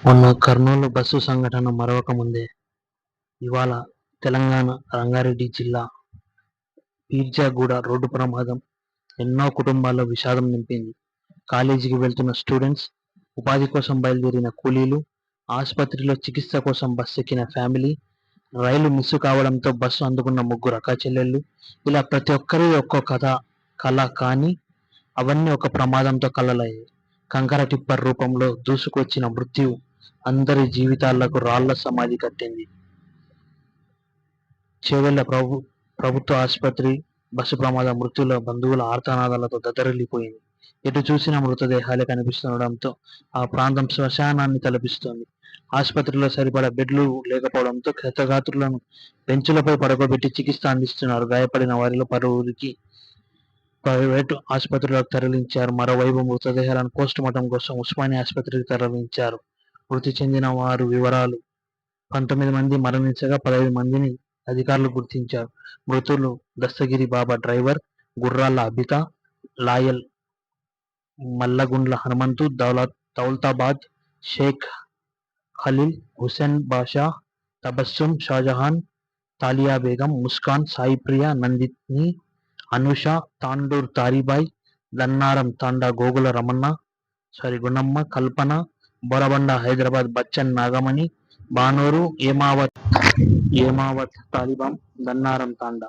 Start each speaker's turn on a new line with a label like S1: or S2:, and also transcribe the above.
S1: మొన్న కర్నూలు బస్సు సంఘటన మరవక ముందే ఇవాళ తెలంగాణ రంగారెడ్డి జిల్లా పీర్జాగూడ రోడ్డు ప్రమాదం ఎన్నో కుటుంబాల్లో విషాదం నింపింది. కాలేజీకి వెళ్తున్న స్టూడెంట్స్, ఉపాధి కోసం బయలుదేరిన కూలీలు, ఆసుపత్రిలో చికిత్స కోసం బస్సు ఎక్కిన ఫ్యామిలీ, రైలు మిస్సు కావడంతో బస్సు అందుకున్న ముగ్గురు అక్కాచెల్లెళ్ళు, ఇలా ప్రతి ఒక్కరి ఒక్కో కళ. కానీ అవన్నీ ఒక ప్రమాదంతో కలలయ్యాయి. కంకర టిప్పర్ రూపంలో దూసుకొచ్చిన మృత్యువు అందరి జీవితాలకు రాళ్ల సమాధి కట్టింది. చేవెళ్ల ప్రభుత్వ ఆసుపత్రి బస్సు ప్రమాద మృత్యుల బంధువుల ఆర్తనాదాలతో దద్దరిల్లిపోయింది. ఎటు చూసినా మృతదేహాలే కనిపిస్తుండడంతో ఆ ప్రాంతం శ్మశానాన్ని తలపిస్తోంది. ఆసుపత్రిలో సరిపడా బెడ్లు లేకపోవడంతో క్షతగాత్రులను బెంచులపై పడుకోబెట్టి చికిత్స అందిస్తున్నారు. గాయపడిన వారిలో పలువురికి ప్రైవేటు ఆసుపత్రులకు తరలించారు. మరోవైపు మృతదేహాలను పోస్టుమార్టం కోసం ఉస్మానియా ఆసుపత్రికి తరలించారు. మృతి చెందిన వారు వివరాలు: 19 మంది మరణించగా 15 మందిని అధికారులు గుర్తించారు. మృతులు దస్తగిరి బాబా డ్రైవర్, గుర్రాల అబిత, లాయల్ మల్లగుండ్ల హనుమంతు, దౌలతాబాద్ షేక్ ఖలీల్, హుసేన్ బాషా, తబస్సుమ్ షాజహాన్, తాలియా బేగం, ముస్కాన్, సాయిప్రియ, నందిని, అనూష, తాండూర్ తారీబాయ్, దన్నారం తాండా గోగుల గుణమ్మ, కల్పన, బోరబండ హైదరాబాద్ బచ్చన్ నాగమణి, బానూరు ఏమావత్ తాలిబాన్, దన్నారం తాండా.